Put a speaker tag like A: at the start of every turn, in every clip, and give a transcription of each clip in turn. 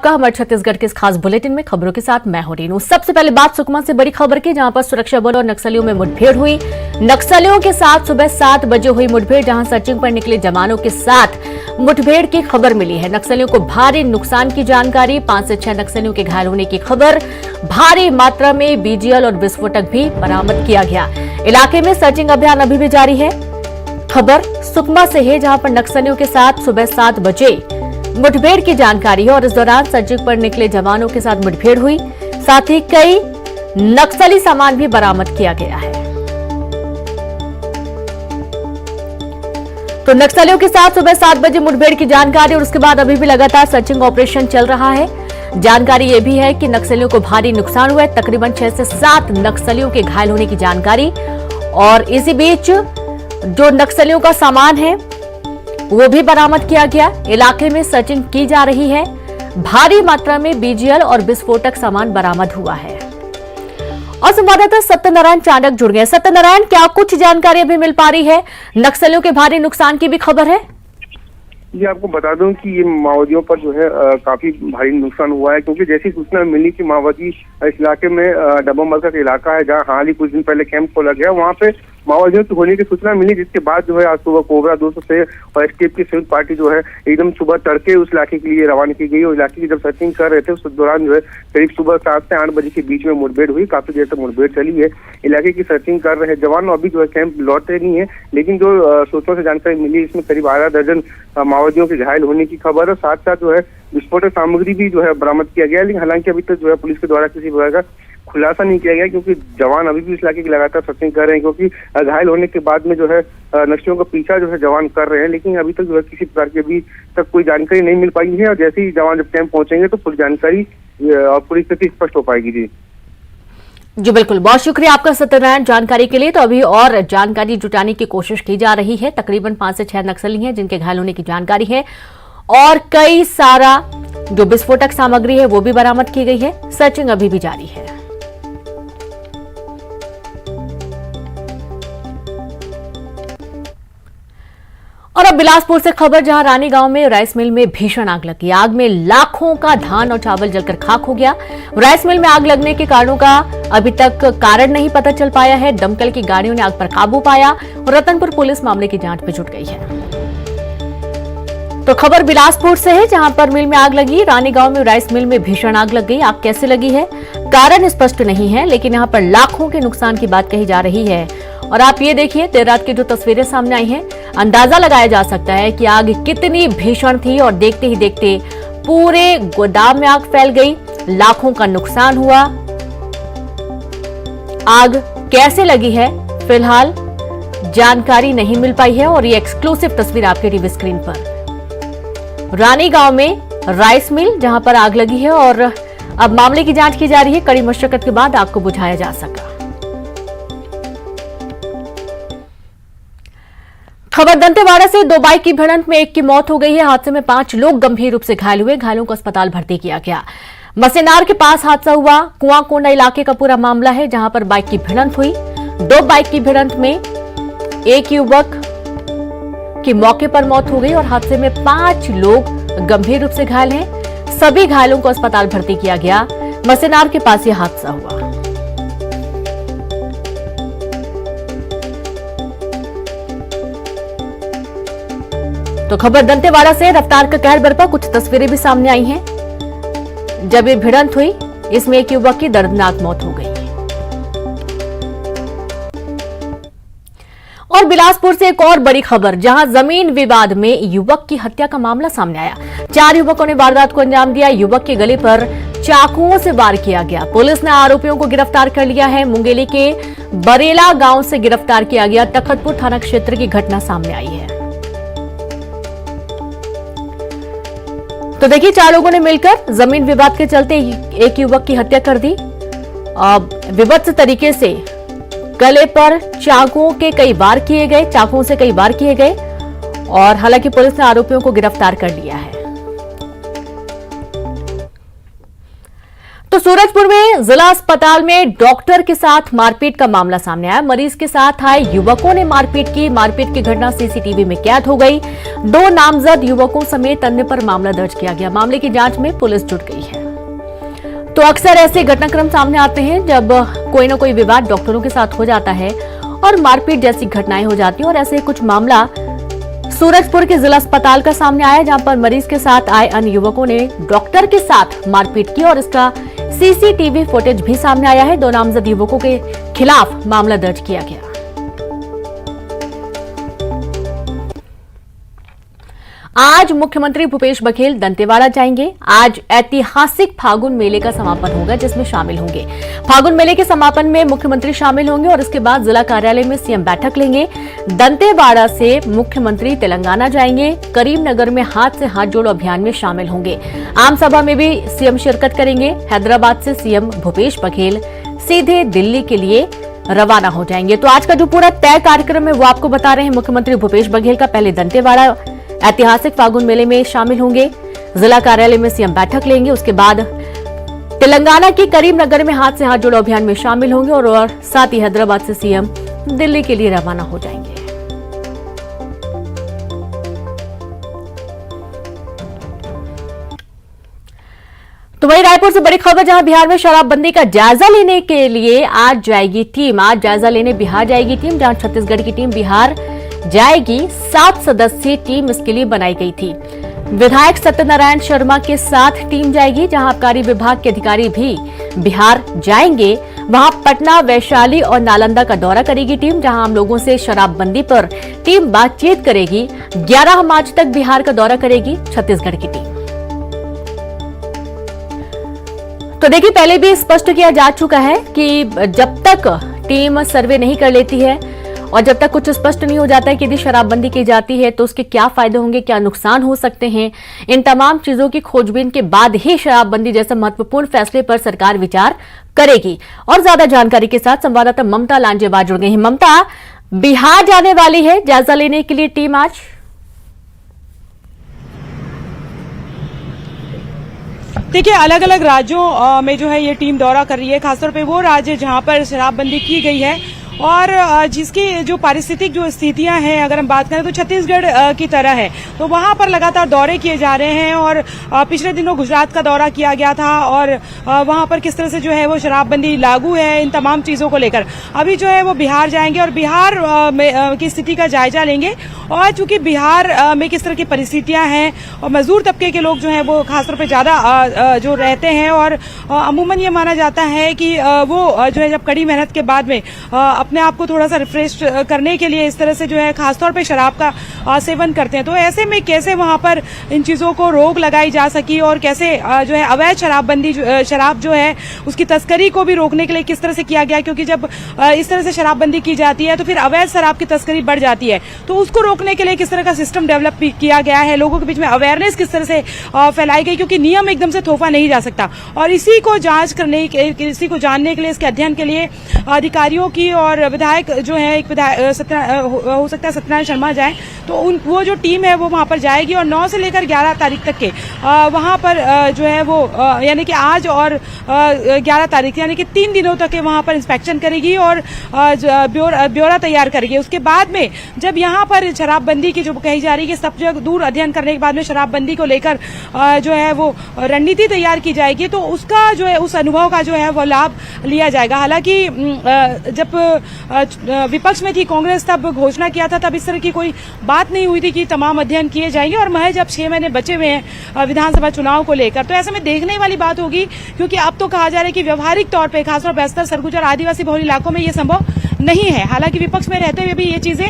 A: का हमारे छत्तीसगढ़ के इस खास बुलेटिन में खबरों के साथ मैं हूं रीनू। सबसे पहले बात सुकमा से बड़ी खबर की, जहां पर सुरक्षा बल और नक्सलियों में मुठभेड़ हुई। नक्सलियों के साथ सुबह 7 बजे हुई मुठभेड़, जहां सर्चिंग पर निकले जवानों के साथ मुठभेड़ की खबर मिली है। नक्सलियों को भारी नुकसान की जानकारी, 5 से 6 नक्सलियों के घायल होने की खबर। भारी मात्रा में बीजीएल और विस्फोटक भी बरामद किया गया। इलाके में सर्चिंग अभियान अभी भी जारी है। खबर सुकमा से है, जहां पर नक्सलियों के साथ सुबह 7 बजे मुठभेड़ की जानकारी है और इस दौरान सर्चिंग पर निकले जवानों के साथ मुठभेड़ हुई। साथ ही कई नक्सली सामान भी बरामद किया गया है। तो नक्सलियों के साथ सुबह 7 बजे मुठभेड़ की जानकारी और उसके बाद अभी भी लगातार सर्चिंग ऑपरेशन चल रहा है। जानकारी यह भी है कि नक्सलियों को भारी नुकसान हुआ है। तकरीबन 6 से 7 नक्सलियों के घायल होने की जानकारी, और इसी बीच जो नक्सलियों का सामान है वो भी बरामद किया गया। इलाके में सर्चिंग की जा रही है। भारी मात्रा में बीजीएल और विस्फोटक सामान बरामद हुआ है। और संवाददाता सत्यनारायण चाणक जुड़ गए। सत्यनारायण, क्या कुछ जानकारी अभी मिल पा रही है? नक्सलियों के भारी नुकसान की भी खबर है?
B: जी, आपको बता दूं कि ये माओवादियों पर जो है काफी भारी नुकसान हुआ है, क्योंकि जैसी सूचना मिली कि माओवादी इस इलाके में डब्बा मलका का इलाका है, जहां हाल ही कुछ दिन पहले कैंप खोला गया, वहां पे माओवादियों की होने की सूचना मिली, जिसके बाद जो है आज सुबह कोबरा 200 से और एसटीएफ की संयुक्त पार्टी जो है एकदम सुबह तड़के उस इलाके के लिए रवाना की गई। और इलाके की जब सर्चिंग कर रहे थे उस दौरान जो है करीब सुबह 7 से 8 बजे के बीच में मुठभेड़ हुई। काफी देर तक मुठभेड़ चली है। इलाके की सर्चिंग कर रहे जवान अभी जो है कैंप लौटे नहीं है, लेकिन जो सूत्रों से जानकारी मिली इसमें करीब आधा दर्जन माओवादियों के घायल होने की खबर है। साथ साथ जो है विस्फोटक सामग्री भी जो है बरामद किया गया, लेकिन हालांकि अभी तक जो है पुलिस के द्वारा किसी प्रकार का खुलासा नहीं किया गया, क्योंकि जवान अभी भी इस इलाके की लगातार सर्चिंग कर रहे हैं। क्योंकि घायल होने के बाद में जो है नक्सलियों का पीछा जो है जवान कर रहे हैं, लेकिन अभी तक जो है किसी प्रकार की अभी तक कोई जानकारी नहीं मिल पाई है। और जैसे ही जवान जब कैंप पहुंचेंगे तो पूरी जानकारी और पूरी स्थिति स्पष्ट हो पाएगी।
A: जी बिल्कुल, बहुत शुक्रिया आपका सत्यनारायण जानकारी के लिए। तो अभी और जानकारी जुटाने की कोशिश की जा रही है। तकरीबन 5 से 6 नक्सली हैं जिनके घायल होने की जानकारी है, और कई सारा जो विस्फोटक सामग्री है वो भी बरामद की गई है। सर्चिंग अभी भी जारी है। और अब बिलासपुर से खबर, जहां रानी गांव में राइस मिल में भीषण आग लगी। आग में लाखों का धान और चावल जलकर खाक हो गया। राइस मिल में आग लगने के कारणों का अभी तक कारण नहीं पता चल पाया है। दमकल की गाड़ियों ने आग पर काबू पाया और रतनपुर पुलिस मामले की जांच में जुट गई है। तो खबर बिलासपुर से है, जहां पर मिल में आग लगी। रानी गांव में राइस मिल में भीषण आग लग गई। आग कैसे लगी है कारण स्पष्ट नहीं है, लेकिन यहां पर लाखों के नुकसान की बात कही जा रही है। और आप ये देखिए, देर रात की जो तस्वीरें सामने आई हैं, अंदाजा लगाया जा सकता है कि आग कितनी भीषण थी। और देखते ही देखते पूरे गोदाम में आग फैल गई, लाखों का नुकसान हुआ। आग कैसे लगी है फिलहाल जानकारी नहीं मिल पाई है, और ये एक्सक्लूसिव तस्वीर आपके टीवी स्क्रीन पर रानी गांव में राइस मिल जहां पर आग लगी है। और अब मामले की जांच की जा रही है। कड़ी मशक्कत के बाद आग को बुझाया जा सका। खबर दंतेवाड़ा से, 2 बाइक की भिड़ंत में एक की मौत हो गई है। हादसे में 5 लोग गंभीर रूप से घायल हुए। घायलों को अस्पताल भर्ती किया गया। मसेनार के पास हादसा हुआ। कुआंकोंडा इलाके का पूरा मामला है, जहां पर बाइक की भिड़ंत हुई। 2 बाइक की भिड़ंत में एक युवक की मौके पर मौत हो गई और हादसे में 5 लोग गंभीर रूप से घायल हैं। सभी घायलों को अस्पताल भर्ती किया गया। मसेनार के पास यह हादसा हुआ। तो खबर दंतेवाड़ा से, रफ्तार का कहर बरपा। कुछ तस्वीरें भी सामने आई हैं। जब ये भिड़ंत हुई, इसमें एक युवक की दर्दनाक मौत हो गई। और बिलासपुर से एक और बड़ी खबर, जहां जमीन विवाद में युवक की हत्या का मामला सामने आया। 4 युवकों ने वारदात को अंजाम दिया। युवक के गले पर चाकुओं से वार किया गया। पुलिस ने आरोपियों को गिरफ्तार कर लिया है। मुंगेली के बरेला गांव से गिरफ्तार किया गया। तखतपुर थाना क्षेत्र की घटना सामने आई है। तो देखिए, 4 लोगों ने मिलकर जमीन विवाद के चलते एक युवक की हत्या कर दी। विभत्स तरीके से गले पर चाकुओं से कई वार किए गए। और हालांकि पुलिस ने आरोपियों को गिरफ्तार कर लिया है। तो सूरजपुर में जिला अस्पताल में डॉक्टर के साथ मारपीट का मामला सामने आया। मरीज के साथ आए युवकों ने मारपीट की। मारपीट की घटना सीसीटीवी में कैद हो गई। 2 नामजद युवकों समेत अन्य पर मामला दर्ज किया गया। मामले की जांच में पुलिस जुट गई है। तो अक्सर ऐसे घटनाक्रम सामने आते हैं जब कोई न कोई विवाद डॉक्टरों के साथ हो जाता है और मारपीट जैसी घटनाएं हो जाती हैं। और ऐसे कुछ मामला सूरजपुर के जिला अस्पताल का सामने आया, जहां पर मरीज के साथ आए अन्य युवकों ने डॉक्टर के साथ मारपीट की और इसका सीसीटीवी फुटेज भी सामने आया है। 2 नामजद युवकों के खिलाफ मामला दर्ज किया गया। आज मुख्यमंत्री भूपेश बघेल दंतेवाड़ा जाएंगे। आज ऐतिहासिक फागुन मेले का समापन होगा, जिसमें शामिल होंगे। फागुन मेले के समापन में मुख्यमंत्री शामिल होंगे और इसके बाद जिला कार्यालय में सीएम बैठक लेंगे। दंतेवाड़ा से मुख्यमंत्री तेलंगाना जाएंगे। करीमनगर में हाथ से हाथ जोड़ो अभियान में शामिल होंगे। आम सभा में भी सीएम शिरकत करेंगे। हैदराबाद से सीएम भूपेश बघेल सीधे दिल्ली के लिए रवाना हो जाएंगे। तो आज का जो पूरा तय कार्यक्रम है वो आपको बता रहे हैं। मुख्यमंत्री भूपेश बघेल का पहले दंतेवाड़ा ऐतिहासिक फागुन मेले में शामिल होंगे। जिला कार्यालय में सीएम बैठक लेंगे। उसके बाद तेलंगाना के करीमनगर में हाथ से हाथ जोड़ो अभियान में शामिल होंगे और साथ ही हैदराबाद से सीएम दिल्ली के लिए रवाना हो जाएंगे। तो वहीं रायपुर से बड़ी खबर, जहां बिहार में शराबबंदी का जायजा लेने के लिए आज जाएगी टीम। आज जायजा लेने बिहार जाएगी टीम, जहां छत्तीसगढ़ की टीम बिहार जाएगी। 7 सदस्यीय टीम इसके लिए बनाई गई थी। विधायक सत्यनारायण शर्मा के साथ टीम जाएगी, जहां आबकारी विभाग के अधिकारी भी बिहार जाएंगे। वहां पटना, वैशाली और नालंदा का दौरा करेगी टीम, जहां आम लोगों से शराबबंदी पर टीम बातचीत करेगी। 11 मार्च तक बिहार का दौरा करेगी छत्तीसगढ़ की टीम। तो देखिए, पहले भी स्पष्ट किया जा चुका है कि जब तक टीम सर्वे नहीं कर लेती है और जब तक कुछ स्पष्ट नहीं हो जाता है कि यदि शराबबंदी की जाती है तो उसके क्या फायदे होंगे, क्या नुकसान हो सकते हैं, इन तमाम चीजों की खोजबीन के बाद ही शराबबंदी जैसे महत्वपूर्ण फैसले पर सरकार विचार करेगी। और ज्यादा जानकारी के साथ संवाददाता ममता लांजेवार जुड़ गई हैं। ममता, बिहार जाने वाली है जायजा लेने के लिए टीम आज।
C: देखिए, अलग अलग राज्यों में जो है ये टीम दौरा कर रही है, खासतौर पे वो राज्य जहां पर शराबबंदी की गई है और जिसकी जो पारिस्थितिक जो स्थितियां हैं, अगर हम बात करें तो छत्तीसगढ़ की तरह है। तो वहां पर लगातार दौरे किए जा रहे हैं और पिछले दिनों गुजरात का दौरा किया गया था और वहां पर किस तरह से जो है वो शराबबंदी लागू है, इन तमाम चीजों को लेकर अभी जो है वो बिहार जाएंगे और बिहार की स्थिति का जायजा लेंगे। और चूंकि बिहार में किस तरह की परिस्थितियां हैं और मजदूर तबके के लोग जो हैं वो खासतौर पे ज्यादा जो रहते हैं और अमूमन ये माना जाता है कि वो जो है जब कड़ी मेहनत के बाद में अपने आप को थोड़ा सा रिफ्रेश करने के लिए इस तरह से जो है खासतौर पे शराब का सेवन करते हैं। तो ऐसे में कैसे वहां पर इन चीजों को रोक लगाई जा सकी और कैसे जो है अवैध शराबबंदी शराब जो है उसकी तस्करी को भी रोकने के लिए किस तरह से किया गया, क्योंकि जब इस तरह से शराबबंदी की जाती है तो फिर अवैध शराब की तस्करी बढ़ जाती है। तो उसको रोकने के लिए किस तरह का सिस्टम डेवलप किया गया है, लोगों के बीच में अवेयरनेस किस तरह से फैलाई गई, क्योंकि नियम एकदम से थोपा नहीं जा सकता। और इसी को जांच करने, इसी को जानने के लिए, इसके अध्ययन के लिए अधिकारियों की और विधायक जो है एक विधायक हो सकता है सत्यनारायण शर्मा जाए, तो वो जो टीम है वो वहां पर जाएगी और 9 से लेकर 11 तारीख तक के वहां पर जो है वो यानी कि आज और 11 तारीख यानी कि 3 दिनों तक के वहां पर इंस्पेक्शन करेगी और ब्यौरा तैयार करेगी। उसके बाद में जब यहाँ पर शराबबंदी की जो कही जा रही है, सब जगह दूर अध्ययन करने के बाद में शराबबंदी को लेकर जो है वो रणनीति तैयार की जाएगी, तो उसका जो है उस अनुभव का जो है वो लाभ लिया जाएगा। हालांकि जब विपक्ष में थी कांग्रेस तब घोषणा किया था, तब इस तरह की कोई बात नहीं हुई थी कि तमाम अध्ययन किए जाएंगे और महज अब 6 महीने बचे हुए हैं विधानसभा चुनाव को लेकर। तो ऐसे में देखने वाली बात होगी, क्योंकि अब तो कहा जा रहा है कि व्यवहारिक तौर पर खासतौर पर बस्तर, सरगुजा और आदिवासी बहुल इलाकों में ये संभव नहीं है। हालांकि विपक्ष में रहते हुए भी ये चीजें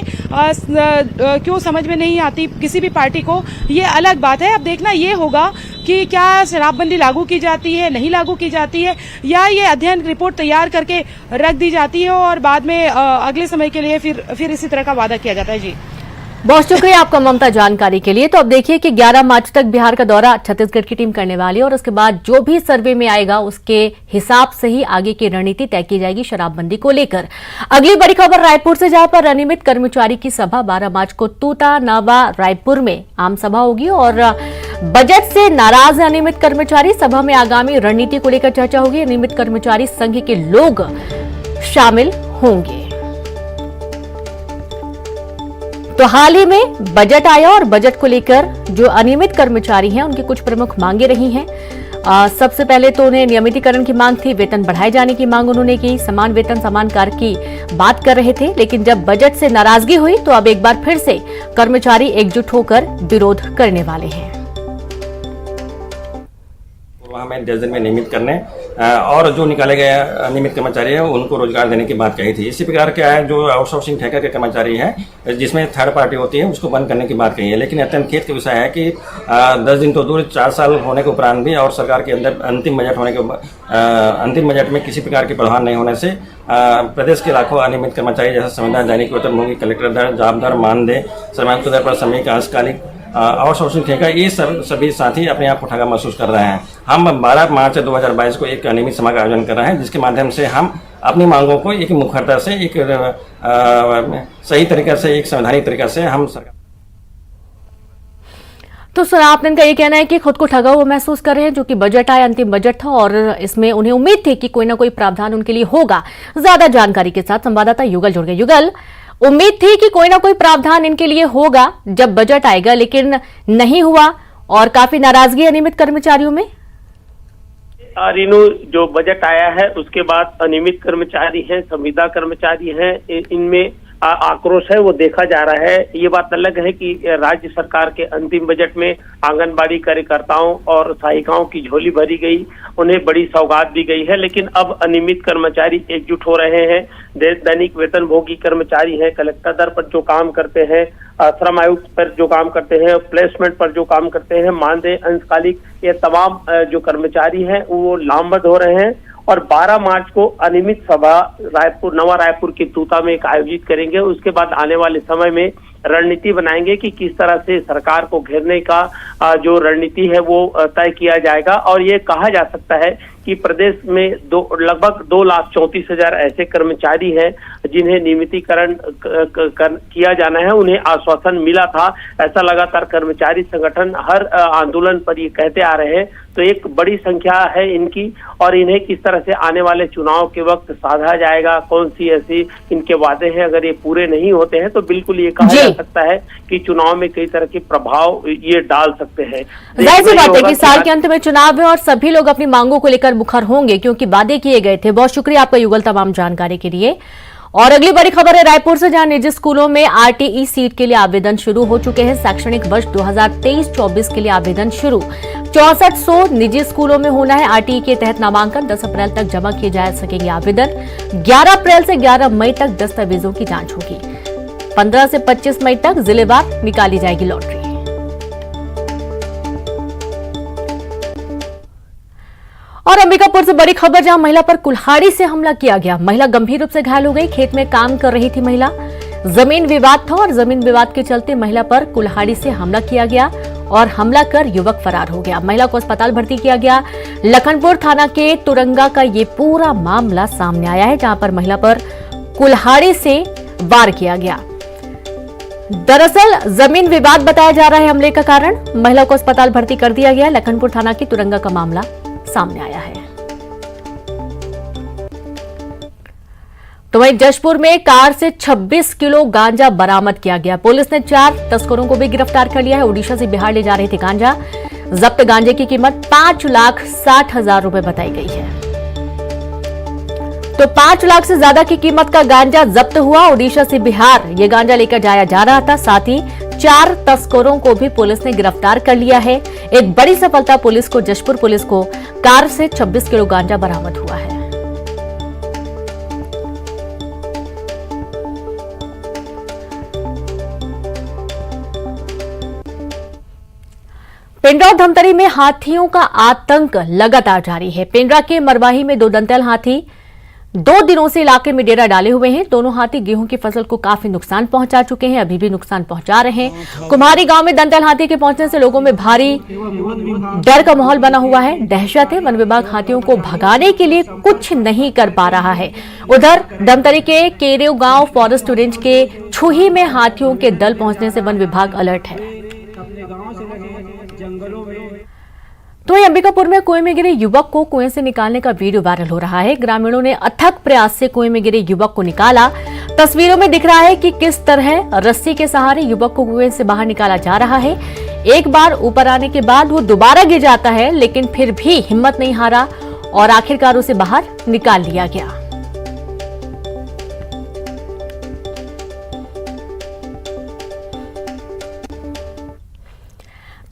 C: क्यों समझ में नहीं आती किसी भी पार्टी को, ये अलग बात है। अब देखना ये होगा कि क्या शराबबंदी लागू की जाती है, नहीं लागू की जाती है, या ये अध्ययन रिपोर्ट तैयार करके रख दी जाती है और बाद में अगले समय के लिए फिर इसी तरह का वादा किया जाता है। जी,
A: बहुत शुक्रिया आपका ममता जानकारी के लिए। तो अब देखिए कि 11 मार्च तक बिहार का दौरा छत्तीसगढ़ की टीम करने वाली है और उसके बाद जो भी सर्वे में आएगा उसके हिसाब से ही आगे की रणनीति तय की जाएगी शराबबंदी को लेकर। अगली बड़ी खबर रायपुर से, जहां पर अनियमित कर्मचारी की सभा 12 मार्च को तूता नावा रायपुर में आम सभा होगी और बजट से नाराज अनियमित कर्मचारी, सभा में आगामी रणनीति को लेकर चर्चा होगी। अनियमित कर्मचारी संघ के लोग शामिल होंगे। तो हाल ही में बजट आया और बजट को लेकर जो अनियमित कर्मचारी हैं उनकी कुछ प्रमुख मांगे रही हैं। सबसे पहले तो उन्हें नियमितीकरण की मांग थी, वेतन बढ़ाए जाने की मांग उन्होंने की, समान वेतन समान कार्य की बात कर रहे थे। लेकिन जब बजट से नाराजगी हुई तो अब एक बार फिर से कर्मचारी एकजुट होकर विरोध करने वाले हैं।
D: हमें 10 दिन में नियमित करने और जो निकाले गए नियमित कर्मचारी है उनको रोजगार देने की बात कही थी। इसी प्रकार क्या है, जो आउटसोर्सिंग ठेका के कर्मचारी है जिसमें थर्ड पार्टी होती है उसको बंद करने की बात कही है। लेकिन अत्यंत खेद का विषय है कि 10 दिन तो दूर 4 साल होने के उपरांत भी और सरकार के अंदर अंतिम बजट में किसी प्रकार के प्रावधान नहीं होने से प्रदेश के लाखों अनियमित कर्मचारी जैसे संविदा, दैनिक वेतन भोगी, कलेक्टर दर, जाप दर, मानदेय, श्रमिक दर पर श्रमिक, अंशकालिक, आउटसोर्सिंग ठेका, ये सभी साथी अपने आप उठाकर महसूस कर रहे हैं। हम 12 मार्च 2022 को एक नियमित सभा का आयोजन कर रहे हैं जिसके माध्यम से हम अपनी मांगों को एक मुखरता से, एक सही तरीके से, एक संवैधानिक तरीके से हम सरकार।
A: तो सर, आपने इनका ये कहना है कि खुद को ठगा हुआ महसूस कर रहे हैं, जो कि बजट आया, अंतिम बजट था और इसमें उन्हें उम्मीद थी कि कोई ना कोई प्रावधान उनके लिए होगा। ज्यादा जानकारी के साथ संवाददाता युगल जुड़ गए। युगल, उम्मीद थी कि कोई ना कोई प्रावधान इनके लिए होगा जब बजट आएगा, लेकिन नहीं हुआ और काफी नाराजगी अनियमित कर्मचारियों में।
E: रीनू, जो बजट आया है उसके बाद अनियमित कर्मचारी हैं, संविदा कर्मचारी हैं, इनमें आक्रोश है वो देखा जा रहा है। ये बात अलग है कि राज्य सरकार के अंतिम बजट में आंगनबाड़ी कार्यकर्ताओं और सहायिकाओं की झोली भरी गई, उन्हें बड़ी सौगात दी गई है। लेकिन अब अनियमित कर्मचारी एकजुट हो रहे हैं। दैनिक वेतन भोगी कर्मचारी हैं, कलेक्टर दर पर जो काम करते हैं, श्रम आयुक्त पर जो काम करते हैं, प्लेसमेंट पर जो काम करते हैं, मानदेय, अंशकालिक, ये तमाम जो कर्मचारी हैं वो लामबंद हो रहे हैं। और 12 मार्च को अनियमित सभा नवा रायपुर की तूता में एक आयोजित करेंगे। उसके बाद आने वाले समय में रणनीति बनाएंगे कि किस तरह से सरकार को घेरने का जो रणनीति है वो तय किया जाएगा। और ये कहा जा सकता है कि प्रदेश में लगभग 2,34,000 ऐसे कर्मचारी हैं जिन्हें नियमितीकरण किया जाना है। उन्हें आश्वासन मिला था, ऐसा लगातार कर्मचारी संगठन हर आंदोलन पर ये कहते आ रहे हैं। तो एक बड़ी संख्या है इनकी, और इन्हें किस तरह से आने वाले चुनाव के वक्त साधा जाएगा, कौन सी ऐसी इनके वादे हैं, अगर ये पूरे नहीं होते हैं तो बिल्कुल ये कहा जा सकता है कि चुनाव में कई तरह के प्रभाव ये डाल सकते हैं।
A: जाहिर सी बात है कि साल के अंत में चुनाव है और सभी लोग अपनी मांगों को लेकर मुखर होंगे क्योंकि वादे किए गए थे। बहुत शुक्रिया आपका युगल तमाम जानकारी के लिए। और अगली बड़ी खबर है रायपुर से, जहां निजी स्कूलों में आरटीई सीट के लिए आवेदन शुरू हो चुके हैं। शैक्षणिक वर्ष 2023-24 के लिए आवेदन शुरू। 6400 निजी स्कूलों में होना है आरटीई के तहत नामांकन। 10 अप्रैल तक जमा किए जा सकेंगे आवेदन। 11 अप्रैल से 11 मई तक दस्तावेजों की जांच होगी। 15 से 25 मई तक जिलेवार निकाली जाएगी लॉटरी। और अंबिकापुर से बड़ी खबर, जहां महिला पर कुल्हाड़ी से हमला किया गया। महिला गंभीर रूप से घायल हो गई। खेत में काम कर रही थी महिला। जमीन विवाद था और जमीन विवाद के चलते महिला पर कुल्हाड़ी से हमला किया गया और हमला कर युवक फरार हो गया। महिला को अस्पताल भर्ती किया गया। लखनपुर थाना के तुरंगा का ये पूरा मामला सामने आया है, जहां पर महिला पर कुल्हाड़ी से वार किया गया। दरअसल जमीन विवाद बताया जा रहा है हमले का कारण। महिला को अस्पताल भर्ती कर दिया गया। लखनपुर थाना की तुरंगा का मामला सामने आया है। तो वहीं जशपुर में कार से 26 किलो गांजा बरामद किया गया। पुलिस ने 4 तस्करों को भी गिरफ्तार कर लिया है। ओडिशा से बिहार ले जा रहे थे गांजा। जब्त गांजे की कीमत 5,60,000 रुपए बताई गई है। तो 5 लाख से ज्यादा की कीमत का गांजा जब्त हुआ। ओडिशा से बिहार ये गांजा लेकर जाया जा रहा था। साथ ही 4 तस्करों को भी पुलिस ने गिरफ्तार कर लिया है। एक बड़ी सफलता पुलिस को, जशपुर पुलिस को कार से 26 किलो गांजा बरामद हुआ है। पेंड्रा और धमतरी में हाथियों का आतंक लगातार जारी है। पेंड्रा के मरवाही में 2 दंतैल हाथी 2 दिनों से इलाके में डेरा डाले हुए हैं। दोनों हाथी गेहूं की फसल को काफी नुकसान पहुंचा चुके हैं, अभी भी नुकसान पहुंचा रहे हैं। कुम्हारी गांव में दंतैल हाथी के पहुंचने से लोगों में भारी डर का माहौल बना हुआ है, दहशत है। वन विभाग हाथियों को भगाने के लिए कुछ नहीं कर पा रहा है। उधर धमतरी के केरेव गांव फॉरेस्ट रेंज के छुही में हाथियों के दल पहुंचने से वन विभाग अलर्ट है।
F: अपने गांव से लगे जंगलों में
A: तो वहीं अंबिकापुर में कुएं में गिरे युवक को कुएं से निकालने का वीडियो वायरल हो रहा है। ग्रामीणों ने अथक प्रयास से कुएं में गिरे युवक को निकाला। तस्वीरों में दिख रहा है कि किस तरह रस्सी के सहारे युवक को कुएं से बाहर निकाला जा रहा है। एक बार ऊपर आने के बाद वो दोबारा गिर जाता है, लेकिन फिर भी हिम्मत नहीं हारा और आखिरकार उसे बाहर निकाल लिया गया।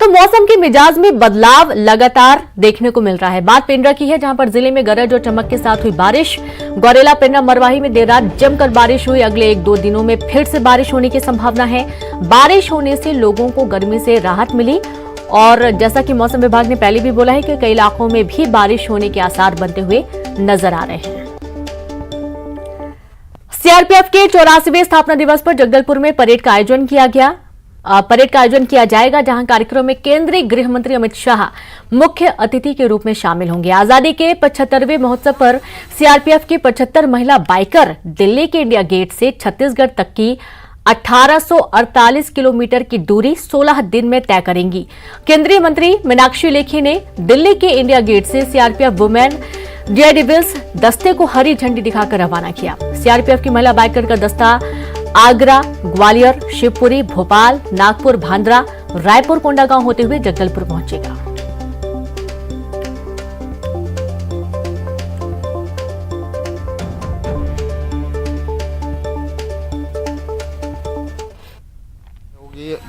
A: तो मौसम के मिजाज में बदलाव लगातार देखने को मिल रहा है। बात पेंड्रा की है, जहां पर जिले में गरज और चमक के साथ हुई बारिश। गौरेला, पेंड्रा, मरवाही में देर रात जमकर बारिश हुई। अगले 1-2 दिनों में फिर से बारिश होने की संभावना है। बारिश होने से लोगों को गर्मी से राहत मिली और जैसा कि मौसम विभाग ने पहले भी बोला है कि कई इलाकों में भी बारिश होने के आसार बनते हुए नजर आ रहे हैं। सीआरपीएफ के 84वें स्थापना दिवस पर जगदलपुर में परेड का आयोजन किया गया। परेड का आयोजन किया जाएगा, जहां कार्यक्रम में केंद्रीय गृह मंत्री अमित शाह मुख्य अतिथि के रूप में शामिल होंगे। आजादी के 75वें महोत्सव पर सीआरपीएफ की 75 महिला बाइकर दिल्ली के इंडिया गेट से छत्तीसगढ़ तक की 1848 किलोमीटर की दूरी 16 दिन में तय करेंगी। केंद्रीय मंत्री मीनाक्षी लेखी ने दिल्ली के इंडिया गेट से सीआरपीएफ वुमेन डेयरडेविल्स दस्ते को हरी झंडी दिखाकर रवाना किया। सीआरपीएफ की महिला बाइकर का दस्ता आगरा, ग्वालियर, शिवपुरी, भोपाल, नागपुर, भांद्रा, रायपुर, कोंडागांव होते हुए जगदलपुर पहुंचेगा।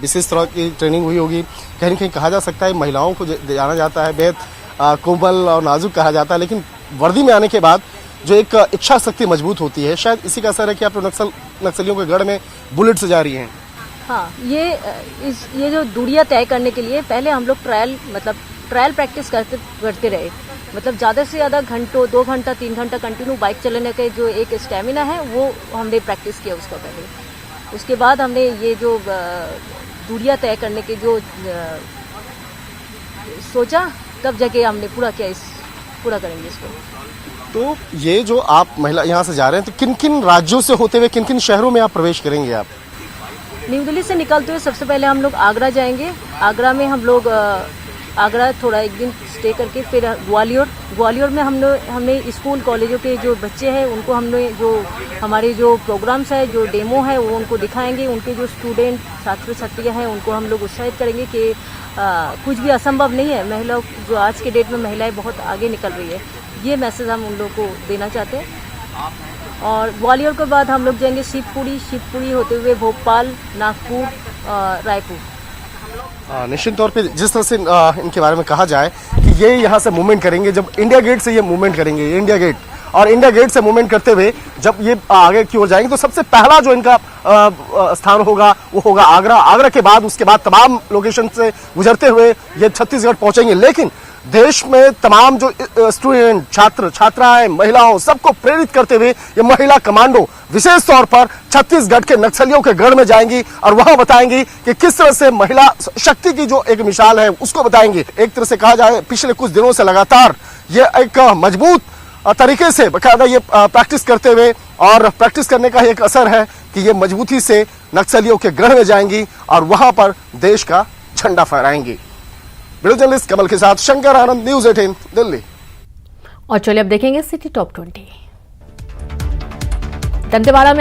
F: विशेष तरह की ट्रेनिंग हुई होगी। कहीं न कहीं कहा जा सकता है महिलाओं को जाना जाता है बेहद कोमल और नाजुक कहा जाता है, लेकिन वर्दी में आने के बाद जो एक इच्छा शक्ति मजबूत होती है, शायद इसी का असर है कि आप नक्सलियों के गढ़ में बुलेट से जा रही हैं।
G: हाँ, ये जो दूरियां तय करने के लिए पहले हम लोग ट्रायल प्रैक्टिस करते रहे। मतलब ज़्यादा से ज़्यादा घंटों, 2 घंटा 3 घंटा कंटिन्यू बाइक चलाने के जो एक स्टेमिना है वो हमने प्रैक्टिस किया उसका पहले। उसके बाद हमने ये जो दूरियां तय करने के जो सोचा, तब जाके हमने पूरा करेंगे इसको।
F: तो ये जो आप महिला यहाँ से जा रहे हैं, तो किन किन राज्यों से होते हुए किन किन शहरों में आप प्रवेश करेंगे? आप
G: न्यू दिल्ली से निकलते हुए सबसे पहले हम लोग आगरा जाएंगे। आगरा में हम लोग आगरा थोड़ा एक दिन स्टे करके फिर ग्वालियर में हमने स्कूल कॉलेजों के जो बच्चे हैं उनको हमने जो हमारे जो प्रोग्राम्स है, जो डेमो है वो उनको दिखाएंगे। उनके जो स्टूडेंट छात्र छात्रियाँ हैं उनको हम लोग उत्साहित करेंगे कि कुछ भी असंभव नहीं है। महिला जो आज के डेट में महिलाएं बहुत आगे निकल रही है, ये मैसेज हम उन लोगों को देना चाहते हैं। और ग्वालियर के बाद हम लोग जाएंगे शिवपुरी होते हुए भोपाल, नागपुर, रायपुर।
F: निश्चित तौर पे जिस तरह से इनके बारे में कहा जाए कि ये यहाँ से मूवमेंट करेंगे, जब इंडिया गेट से ये मूवमेंट करेंगे, इंडिया गेट से मूवमेंट करते हुए जब ये आगे की ओर जाएंगे, तो सबसे पहला जो इनका स्थान होगा वो होगा आगरा के बाद उसके बाद तमाम लोकेशन से गुजरते हुए ये छत्तीसगढ़ पहुंचेंगे। लेकिन देश में तमाम जो स्टूडेंट, छात्राएं, महिलाओं सबको प्रेरित करते हुए ये महिला कमांडो विशेष तौर पर छत्तीसगढ़ के नक्सलियों के गढ़ में जाएंगी और वहां बताएंगी कि किस तरह से महिला शक्ति की जो एक मिसाल है उसको बताएंगी। एक तरह से कहा जाए पिछले कुछ दिनों से लगातार ये एक मजबूत तरीके से बकायदा ये प्रैक्टिस करते हुए, और प्रैक्टिस करने का एक असर है कि ये मजबूती से नक्सलियों के गढ़ में जाएंगी और वहां पर देश का झंडा फहराएंगी। वीडियो जर्नलिस्ट कमल के साथ शंकर आनंद, न्यूज़ 18 दिल्ली।
A: और चलिए अब देखेंगे सिटी टॉप 20। दंतेवाड़ा में